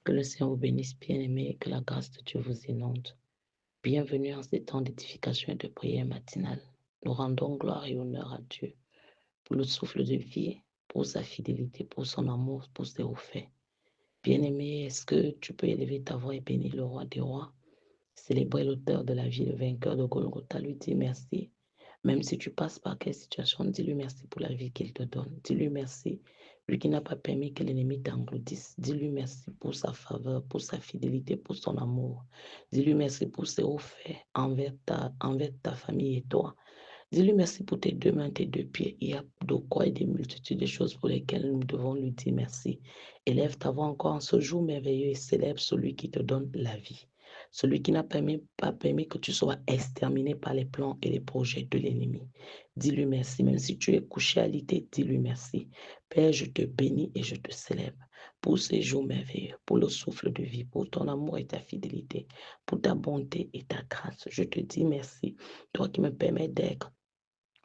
Que le Seigneur vous bénisse, bien-aimés, et que la grâce de Dieu vous inonde. Bienvenue en ces temps d'édification et de prière matinale. Nous rendons gloire et honneur à Dieu pour le souffle de vie, pour sa fidélité, pour son amour, pour ses hauts faits. Bien-aimé, est-ce que tu peux élever ta voix et bénir le roi des rois? Célébrer l'auteur de la vie, le vainqueur de Golgotha, lui dire merci. Même si tu passes par quelle situation, dis-lui merci pour la vie qu'il te donne. Dis-lui merci, lui qui n'a pas permis que l'ennemi t'engloutisse. Dis-lui merci pour sa faveur, pour sa fidélité, pour son amour. Dis-lui merci pour ses hauts faits envers ta famille et toi. Dis-lui merci pour tes deux mains, tes deux pieds. Il y a de quoi et des multitudes de choses pour lesquelles nous devons lui dire merci. Élève ta voix encore en ce jour merveilleux et célèbre celui qui te donne la vie. Celui qui n'a pas permis que tu sois exterminé par les plans et les projets de l'ennemi. Dis-lui merci. Même si tu es couché à l'idée, dis-lui merci. Père, je te bénis et je te célèbre pour ces jours merveilleux, pour le souffle de vie, pour ton amour et ta fidélité, pour ta bonté et ta grâce. Je te dis merci. Toi qui me permets d'être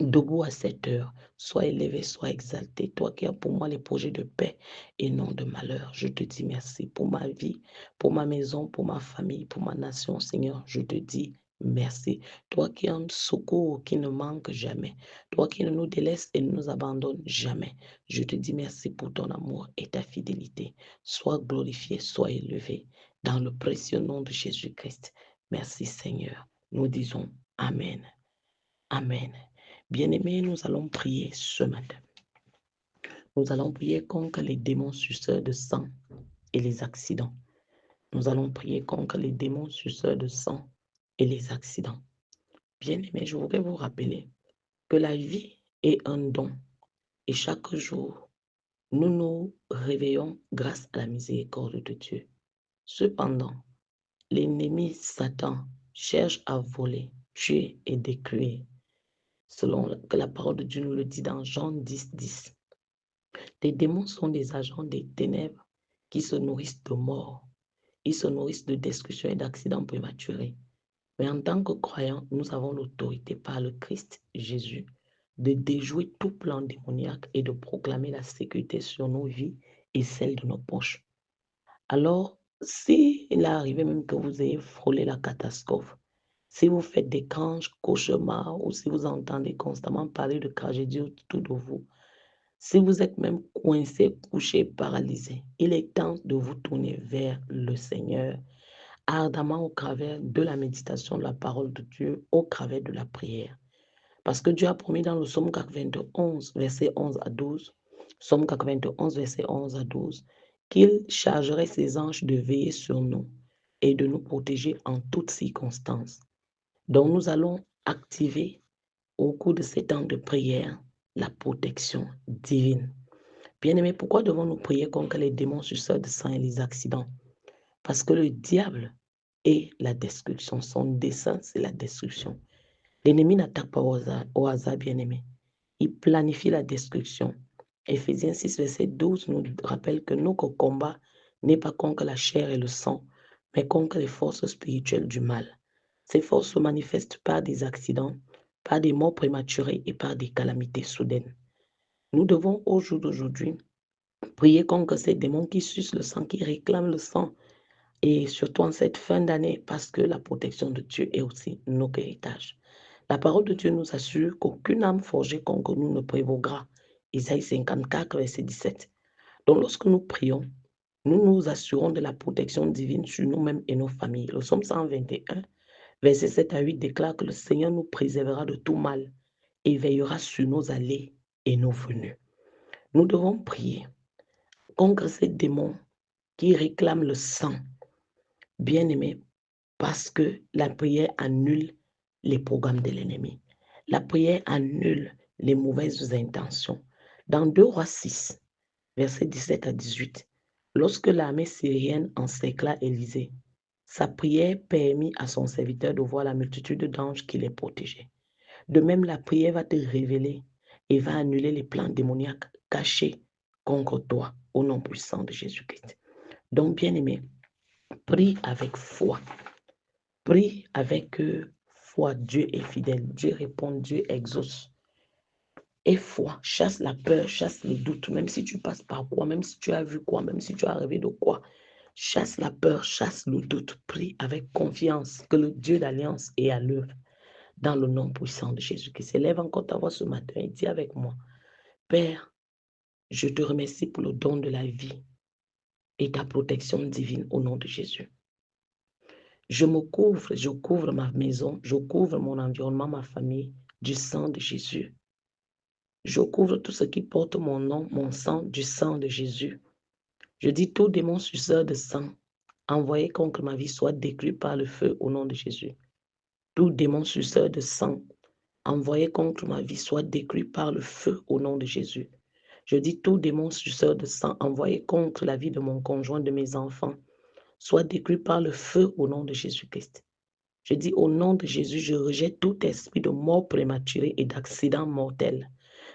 debout à cette heure, sois élevé, sois exalté. Toi qui as pour moi les projets de paix et non de malheur, je te dis merci pour ma vie, pour ma maison, pour ma famille, pour ma nation, Seigneur. Je te dis merci. Toi qui es un secours qui ne manque jamais, toi qui ne nous délaisse et ne nous abandonne jamais, je te dis merci pour ton amour et ta fidélité. Sois glorifié, sois élevé dans le précieux nom de Jésus-Christ. Merci, Seigneur. Nous disons Amen. Amen. Bien-aimés, nous allons prier ce matin. Nous allons prier contre les démons suceurs de sang et les accidents. Nous allons prier contre les démons suceurs de sang et les accidents. Bien-aimés, je voudrais vous rappeler que la vie est un don et chaque jour, nous nous réveillons grâce à la miséricorde de Dieu. Cependant, l'ennemi Satan cherche à voler, tuer et détruire, selon que la parole de Dieu nous le dit dans Jean 10, 10. Les démons sont des agents des ténèbres qui se nourrissent de mort. Ils se nourrissent de destruction et d'accidents prématurés. Mais en tant que croyants, nous avons l'autorité par le Christ Jésus de déjouer tout plan démoniaque et de proclamer la sécurité sur nos vies et celle de nos proches. Alors, s'il est arrivé même que vous ayez frôlé la catastrophe, si vous faites d'étranges cauchemars ou si vous entendez constamment parler de tragédie autour de vous, si vous êtes même coincé, couché, paralysé, il est temps de vous tourner vers le Seigneur ardemment au travers de la méditation de la parole de Dieu, au travers de la prière. Parce que Dieu a promis dans le Psaume 91, verset 11 à 12, Psaume 91, verset 11 à 12, qu'il chargerait ses anges de veiller sur nous et de nous protéger en toutes circonstances. Donc nous allons activer au cours de ces temps de prière la protection divine. Bien-aimés, pourquoi devons-nous prier contre les démons suceurs de sang et les accidents? Parce que le diable est la destruction. Son dessein, c'est la destruction. L'ennemi n'attaque pas au hasard, bien-aimé. Il planifie la destruction. Éphésiens 6, verset 12 nous rappelle que notre combat n'est pas contre la chair et le sang, mais contre les forces spirituelles du mal. Ces forces se manifestent par des accidents, par des morts prématurées et par des calamités soudaines. Nous devons, au jour d'aujourd'hui, prier contre ces démons qui sucent le sang, qui réclament le sang, et surtout en cette fin d'année, parce que la protection de Dieu est aussi notre héritage. La parole de Dieu nous assure qu'aucune âme forgée contre nous ne prévaudra. Isaïe 54, verset 17. Donc lorsque nous prions, nous nous assurons de la protection divine sur nous-mêmes et nos familles. Le psaume 121, verset 7 à 8 déclare que le Seigneur nous préservera de tout mal et veillera sur nos allées et nos venues. Nous devons prier contre ces démons qui réclament le sang, bien-aimés, parce que la prière annule les programmes de l'ennemi. La prière annule les mauvaises intentions. Dans 2 Rois 6, versets 17 à 18, lorsque l'armée syrienne encercla Élisée, sa prière permit à son serviteur de voir la multitude d'anges qui les protégeaient. De même, la prière va te révéler et va annuler les plans démoniaques cachés contre toi au nom puissant de Jésus-Christ. Donc, bien-aimé, prie avec foi. Prie avec foi. Dieu est fidèle. Dieu répond, Dieu exauce. Aie foi, chasse la peur, chasse le doute, même si tu passes par quoi, même si tu as vu quoi, même si tu as rêvé de quoi. Chasse la peur, chasse le doute. Prie avec confiance que le Dieu d'alliance est à l'œuvre dans le nom puissant de Jésus-Christ. Élève encore ta voix ce matin et dis avec moi, Père, je te remercie pour le don de la vie et ta protection divine au nom de Jésus. Je couvre ma maison, je couvre mon environnement, ma famille du sang de Jésus. Je couvre tout ce qui porte mon nom, mon sang, du sang de Jésus. Je dis tout démon suceur de sang, envoyé contre ma vie, soit détruit par le feu au nom de Jésus. Tout démon suceur de sang, envoyé contre ma vie, soit détruit par le feu au nom de Jésus. Je dis tout démon suceur de sang, envoyé contre la vie de mon conjoint, de mes enfants, soit détruit par le feu au nom de Jésus-Christ. Je dis au nom de Jésus, je rejette tout esprit de mort prématurée et d'accident mortel.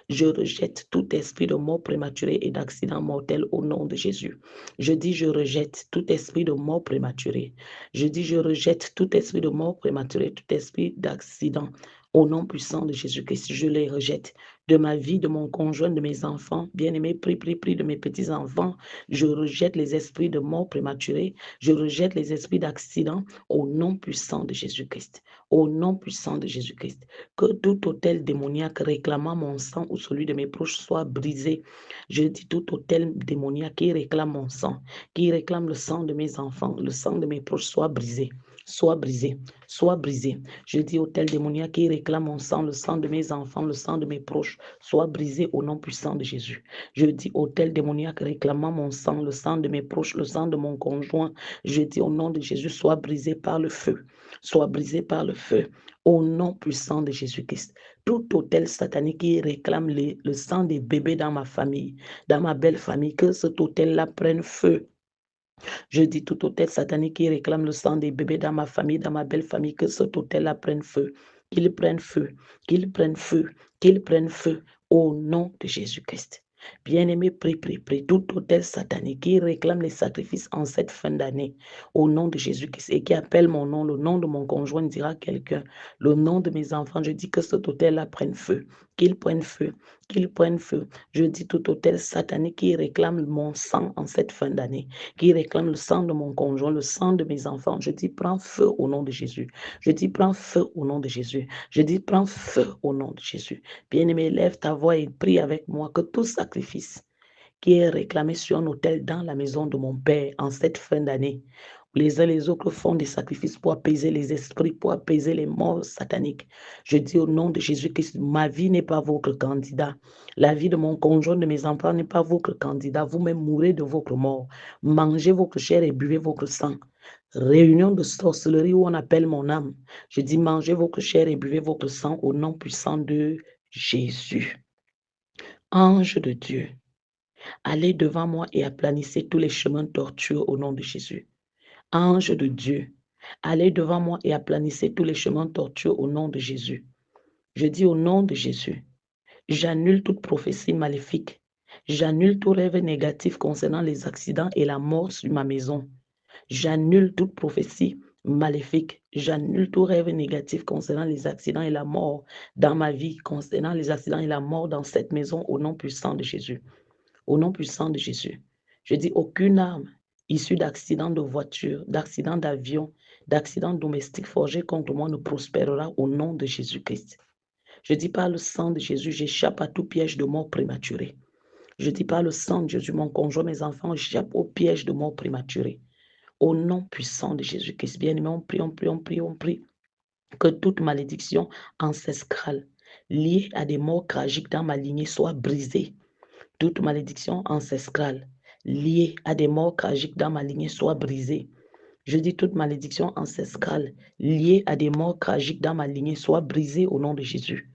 Je rejette tout esprit de mort prématurée et d'accident mortel au nom de Jésus. Je dis, je rejette tout esprit de mort prématurée. Je dis, je rejette tout esprit de mort prématurée, tout esprit d'accident au nom puissant de Jésus-Christ. Je les rejette de ma vie, de mon conjoint, de mes enfants. Bien-aimés, prie de mes petits-enfants. Je rejette les esprits de mort prématurée. Je rejette les esprits d'accident au nom puissant de Jésus-Christ. Au nom puissant de Jésus-Christ. Que tout autel démoniaque réclamant mon sang ou celui de mes proches soit brisé. Je dis tout autel démoniaque qui réclame mon sang, qui réclame le sang de mes enfants, le sang de mes proches soit brisé. Soit brisé, soit brisé. Je dis autel démoniaque qui réclame mon sang, le sang de mes enfants, le sang de mes proches, soit brisé au nom puissant de Jésus. Je dis autel démoniaque réclamant mon sang, le sang de mes proches, le sang de mon conjoint. Je dis au nom de Jésus, soit brisé par le feu, soit brisé par le feu. Au nom puissant de Jésus-Christ, tout autel satanique qui réclame le sang des bébés dans ma famille, dans ma belle famille, que cet autel-là prenne feu. Je dis tout autel satanique qui réclame le sang des bébés dans ma famille, dans ma belle famille, que cet autel-là prenne feu, qu'il prenne feu, qu'il prenne feu, qu'il prenne feu, au nom de Jésus-Christ. Bien-aimé, prie. Tout autel satanique qui réclame les sacrifices en cette fin d'année, au nom de Jésus-Christ, et qui appelle mon nom, le nom de mon conjoint, dira quelqu'un, le nom de mes enfants, je dis que cet autel-là prenne feu, qu'il prenne feu, qu'il prenne feu. Je dis tout autel satanique qui réclame mon sang en cette fin d'année, qui réclame le sang de mon conjoint, le sang de mes enfants. Je dis, prends feu au nom de Jésus. Je dis, prends feu au nom de Jésus. Je dis, prends feu au nom de Jésus. Bien-aimé, lève ta voix et prie avec moi que tout sacrifice qui est réclamé sur un autel dans la maison de mon Père en cette fin d'année, les uns les autres font des sacrifices pour apaiser les esprits, pour apaiser les morts sataniques. Je dis au nom de Jésus-Christ, ma vie n'est pas votre candidat. La vie de mon conjoint, de mes enfants n'est pas votre candidat. Vous-même mourrez de votre mort. Mangez votre chair et buvez votre sang. Réunion de sorcellerie où on appelle mon âme. Je dis, mangez votre chair et buvez votre sang au nom puissant de Jésus. Ange de Dieu, allez devant moi et aplanissez tous les chemins tortueux au nom de Jésus. Ange de Dieu, allez devant moi et aplanissez tous les chemins tortueux au nom de Jésus. Je dis au nom de Jésus, j'annule toute prophétie maléfique. J'annule tout rêve négatif concernant les accidents et la mort sur ma maison. J'annule toute prophétie maléfique. J'annule tout rêve négatif concernant les accidents et la mort dans ma vie, concernant les accidents et la mort dans cette maison au nom puissant de Jésus. Au nom puissant de Jésus. Je dis aucune arme issue d'accidents de voiture, d'accidents d'avion, d'accidents domestiques forgés contre moi ne prospérera au nom de Jésus-Christ. Je dis par le sang de Jésus, j'échappe à tout piège de mort prématurée. Je dis par le sang de Jésus, mon conjoint, mes enfants, j'échappe au piège de mort prématurée. Au nom puissant de Jésus-Christ, bien-aimé, on prie. Que toute malédiction ancestrale liée à des morts tragiques dans ma lignée soit brisée. Toute malédiction ancestrale liée à des morts tragiques dans ma lignée soit brisée. Je dis toute malédiction ancestrale liée à des morts tragiques dans ma lignée soit brisée au nom de Jésus.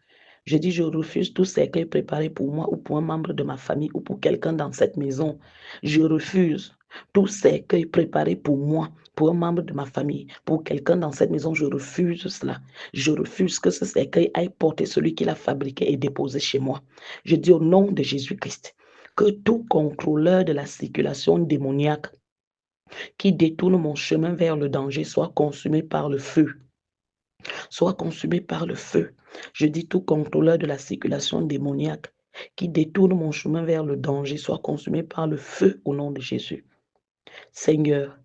Je dis, je refuse tout cercueil préparé pour moi ou pour un membre de ma famille ou pour quelqu'un dans cette maison. Je refuse tout cercueil préparé pour moi, pour un membre de ma famille, pour quelqu'un dans cette maison. Je refuse cela. Je refuse que ce cercueil aille porter celui qui l'a fabriqué et déposé chez moi. Je dis au nom de Jésus-Christ que tout contrôleur de la circulation démoniaque qui détourne mon chemin vers le danger soit consumé par le feu. Soit consumé par le feu. Je dis tout contrôleur de la circulation démoniaque qui détourne mon chemin vers le danger soit consumé par le feu au nom de Jésus. Seigneur,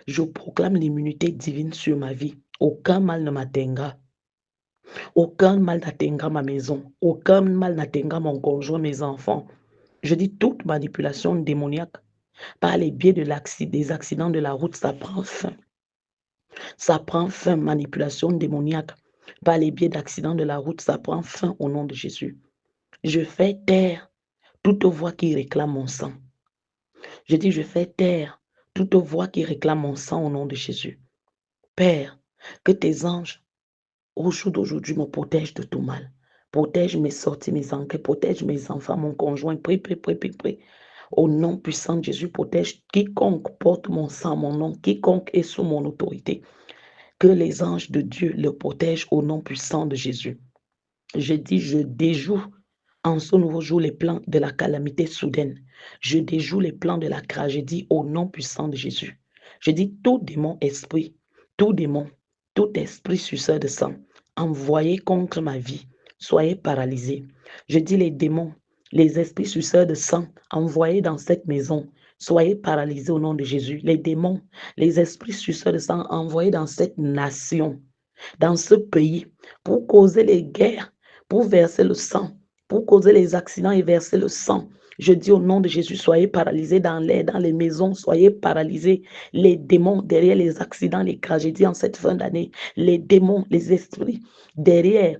je proclame l'immunité divine sur ma vie. Aucun mal ne m'atteindra. Aucun mal n'atteindra ma maison. Aucun mal n'atteindra mon conjoint, mes enfants. Je dis toute manipulation démoniaque par les biais des accidents de la route, ça prend fin. Ça prend fin, manipulation démoniaque. Par les biais d'accidents de la route, ça prend fin au nom de Jésus. Je fais taire toute voix qui réclame mon sang. Je dis, je fais taire toute voix qui réclame mon sang au nom de Jésus. Père, que tes anges, au jour d'aujourd'hui, me protègent de tout mal. Protège mes sorties, mes enquêtes, protège mes enfants, mon conjoint. Prie, prie, prie, prie, prie. Au nom puissant de Jésus, protège quiconque porte mon sang, mon nom, quiconque est sous mon autorité. Que les anges de Dieu le protègent au nom puissant de Jésus. Je dis, je déjoue en ce nouveau jour les plans de la calamité soudaine. Je déjoue les plans de la tragédie au nom puissant de Jésus. Je dis, tout démon esprit, tout démon, tout esprit suceur de sang, envoyé contre ma vie, soyez paralysés. Je dis, les démons, les esprits suceurs de sang, envoyés dans cette maison, soyez paralysés au nom de Jésus. Les démons, les esprits suceurs de sang, envoyés dans cette nation, dans ce pays, pour causer les guerres, pour verser le sang, pour causer les accidents et verser le sang. Je dis au nom de Jésus, soyez paralysés dans l'air, dans les maisons, soyez paralysés. Les démons derrière les accidents, les tragédies en cette fin d'année, les démons, les esprits derrière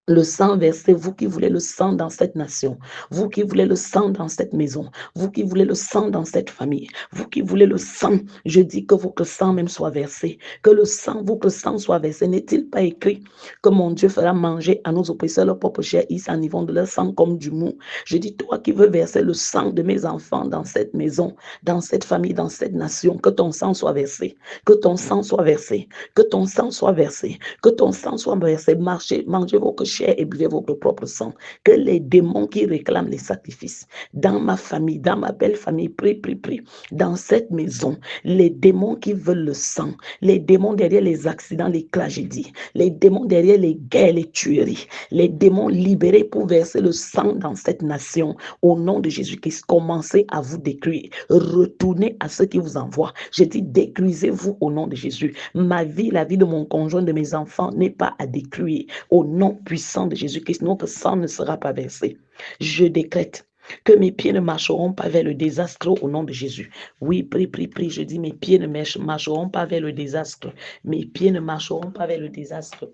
le sang versé, vous qui voulez le sang dans cette nation, vous qui voulez le sang dans cette maison, vous qui voulez le sang dans cette famille, vous qui voulez le sang, je dis que votre sang même soit versé, que le sang, votre sang soit versé. N'est-il pas écrit que mon Dieu fera manger à nos oppresseurs leur propre chair, ils s'en y vont de leur sang comme du mou. Je dis, toi qui veux verser le sang de mes enfants dans cette maison, dans cette famille, dans cette nation, que ton sang soit versé, que ton sang soit versé, que ton sang soit versé, que ton sang soit versé. Mangez votre chair et buvez votre propre sang. Que les démons qui réclament les sacrifices dans ma famille, dans ma belle famille, prie, prie, prie, dans cette maison, les démons qui veulent le sang, les démons derrière les accidents, les tragédies, les démons derrière les guerres, les tueries, les démons libérés pour verser le sang dans cette nation, au nom de Jésus-Christ, commencez à vous détruire. Retournez à ceux qui vous envoient. Je dis, détruisez-vous au nom de Jésus. Ma vie, la vie de mon conjoint, de mes enfants n'est pas à détruire. Au nom puissant de Jésus-Christ, notre sang ne sera pas versé. Je décrète que mes pieds ne marcheront pas vers le désastre au nom de Jésus. Oui, prie, prie, prie. Je dis, mes pieds ne marcheront pas vers le désastre. Mes pieds ne marcheront pas vers le désastre.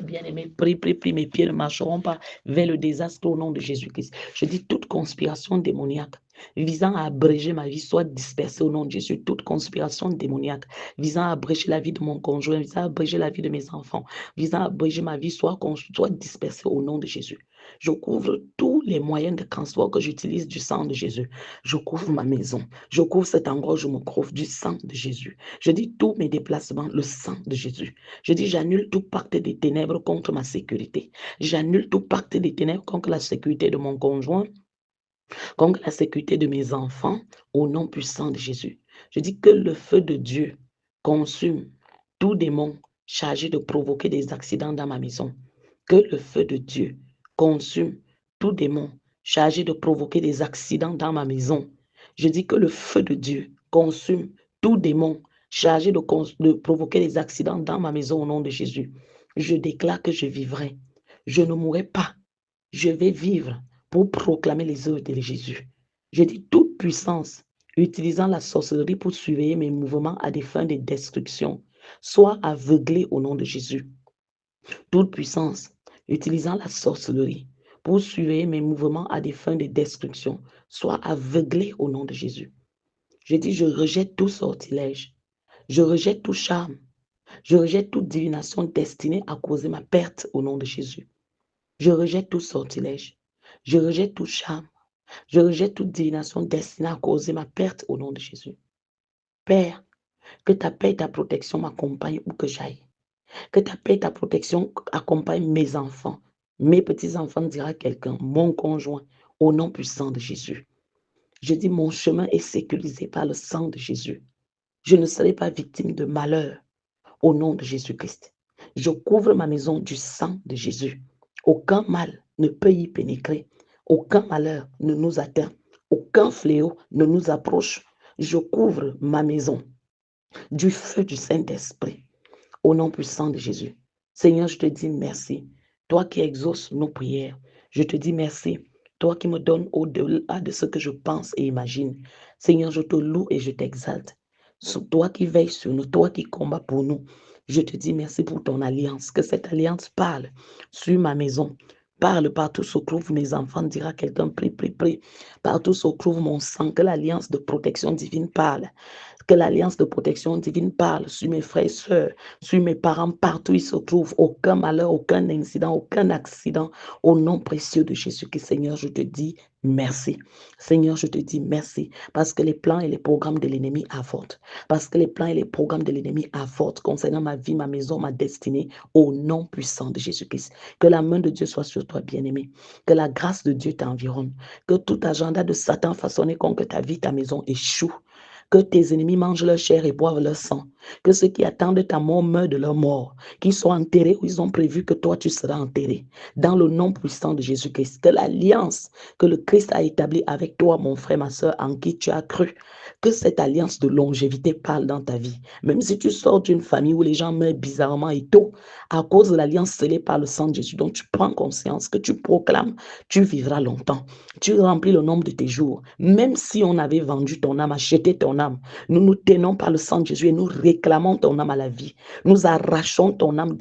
Bien-aimé, prie, prie, prie, mes pieds ne marcheront pas vers le désastre au nom de Jésus-Christ. Je dis toute conspiration démoniaque visant à abréger ma vie soit dispersée au nom de Jésus. Toute conspiration démoniaque visant à abréger la vie de mon conjoint, visant à abréger la vie de mes enfants, visant à abréger ma vie soit dispersée au nom de Jésus. Je couvre tous les moyens de transport que j'utilise du sang de Jésus. Je couvre ma maison. Je couvre cet endroit où je me trouve du sang de Jésus. Je dis tous mes déplacements, le sang de Jésus. Je dis, j'annule tout pacte des ténèbres contre ma sécurité. J'annule tout pacte des ténèbres contre la sécurité de mon conjoint, contre la sécurité de mes enfants, au nom puissant de Jésus. Je dis que le feu de Dieu consume tout démon chargé de provoquer des accidents dans ma maison. Que le feu de Dieu consume tout démon chargé de provoquer des accidents dans ma maison. Je dis que le feu de Dieu consume tout démon chargé de provoquer des accidents dans ma maison au nom de Jésus. Je déclare que je vivrai. Je ne mourrai pas. Je vais vivre pour proclamer les œuvres de Jésus. Je dis toute puissance utilisant la sorcellerie pour surveiller mes mouvements à des fins de destruction, soit aveuglée au nom de Jésus. Toute puissance utilisant la sorcellerie pour surveiller mes mouvements à des fins de destruction, soit aveuglée au nom de Jésus. Je dis, je rejette tout sortilège, je rejette tout charme, je rejette toute divination destinée à causer ma perte au nom de Jésus. Je rejette tout sortilège, je rejette tout charme, je rejette toute divination destinée à causer ma perte au nom de Jésus. Père, que ta paix et ta protection m'accompagnent où que j'aille. Que ta paix et ta protection accompagnent mes enfants, mes petits-enfants, dira quelqu'un, mon conjoint, au nom puissant de Jésus. Je dis, mon chemin est sécurisé par le sang de Jésus. Je ne serai pas victime de malheur au nom de Jésus-Christ. Je couvre ma maison du sang de Jésus. Aucun mal ne peut y pénétrer. Aucun malheur ne nous atteint. Aucun fléau ne nous approche. Je couvre ma maison du feu du Saint-Esprit. Au nom puissant de Jésus. Seigneur, je te dis merci. Toi qui exauces nos prières, je te dis merci. Toi qui me donnes au-delà de ce que je pense et imagine. Seigneur, je te loue et je t'exalte. Toi qui veilles sur nous, toi qui combats pour nous. Je te dis merci pour ton alliance. Que cette alliance parle sur ma maison. Parle partout se trouvent mes enfants, dira quelqu'un, prie, prie, prie. Partout se trouve mon sang, que l'alliance de protection divine parle. Que l'alliance de protection divine parle sur mes frères et sœurs, sur mes parents, partout ils se trouvent. Aucun malheur, aucun incident, aucun accident. Au nom précieux de Jésus-Christ, Seigneur, je te dis merci. Seigneur, je te dis merci parce que les plans et les programmes de l'ennemi avortent. Parce que les plans et les programmes de l'ennemi avortent concernant ma vie, ma maison, ma destinée. Au nom puissant de Jésus-Christ. Que la main de Dieu soit sur toi, bien-aimé. Que la grâce de Dieu t'environne. Que tout agenda de Satan façonné contre ta vie, ta maison échoue. Que tes ennemis mangent leur chair et boivent leur sang. Que ceux qui attendent ta mort meurent de leur mort. Qu'ils soient enterrés où ils ont prévu que toi tu seras enterré. Dans le nom puissant de Jésus-Christ. Que l'alliance que le Christ a établie avec toi, mon frère, ma soeur, en qui tu as cru, que cette alliance de longévité parle dans ta vie. Même si tu sors d'une famille où les gens meurent bizarrement et tôt, à cause de l'alliance scellée par le sang de Jésus, dont tu prends conscience, que tu proclames, tu vivras longtemps. Tu remplis le nombre de tes jours. Même si on avait vendu ton âme, acheté ton âme, nous nous tenons par le sang de Jésus et nous réclamons ton âme à la vie. Nous arrachons ton âme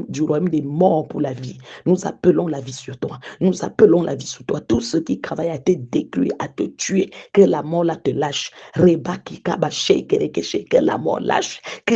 du royaume des morts pour la vie. Nous appelons la vie sur toi. Nous appelons la vie sur toi. Tous ceux qui travaillent à te détruire, à te tuer, que la mort là te lâche. Que la mort lâche, que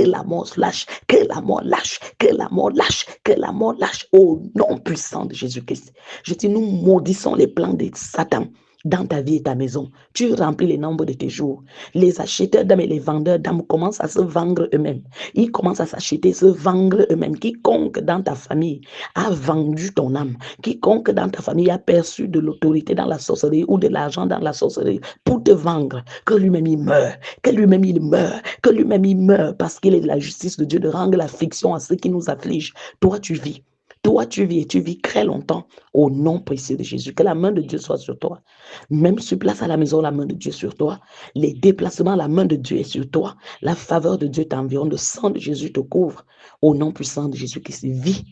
la mort lâche, que la mort lâche, que la mort lâche, que la mort lâche. Au nom puissant de Jésus-Christ. Je dis, nous maudissons les plans de Satan dans ta vie et ta maison. Tu remplis les nombres de tes jours. Les acheteurs d'âmes et les vendeurs d'âmes commencent à se vendre eux-mêmes. Ils commencent à s'acheter, se vendre eux-mêmes. Quiconque dans ta famille a vendu ton âme, quiconque dans ta famille a perçu de l'autorité dans la sorcellerie ou de l'argent dans la sorcellerie pour te vendre, que lui-même il meurt, que lui-même il meurt, que lui-même il meurt parce qu'il est de la justice de Dieu de rendre l'affliction à ceux qui nous affligent. Toi, tu vis. Toi, tu vis et tu vis très longtemps au nom précieux de Jésus. Que la main de Dieu soit sur toi. Même sur place à la maison, la main de Dieu sur toi. Les déplacements, la main de Dieu est sur toi. La faveur de Dieu t'environne. Le sang de Jésus te couvre. Au nom puissant de Jésus qui vis.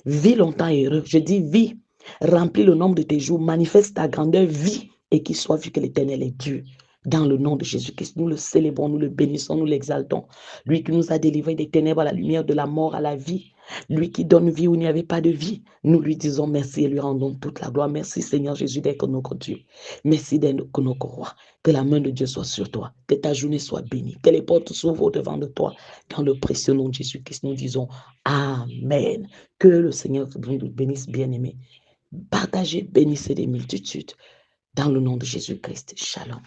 Vis longtemps et heureux. Je dis vis. Remplis le nombre de tes jours. Manifeste ta grandeur. Vis et qu'il soit vu que l'Éternel est Dieu. Dans le nom de Jésus-Christ, nous le célébrons, nous le bénissons, nous l'exaltons. Lui qui nous a délivrés des ténèbres à la lumière, de la mort à la vie. Lui qui donne vie où il n'y avait pas de vie. Nous lui disons merci et lui rendons toute la gloire. Merci Seigneur Jésus d'être notre Dieu. Merci d'être notre roi. Que la main de Dieu soit sur toi. Que ta journée soit bénie. Que les portes s'ouvrent au-devant de toi. Dans le précieux nom de Jésus-Christ, nous disons Amen. Que le Seigneur vous bénisse, bien-aimés. Partagez, bénissez des multitudes. Dans le nom de Jésus-Christ. Shalom.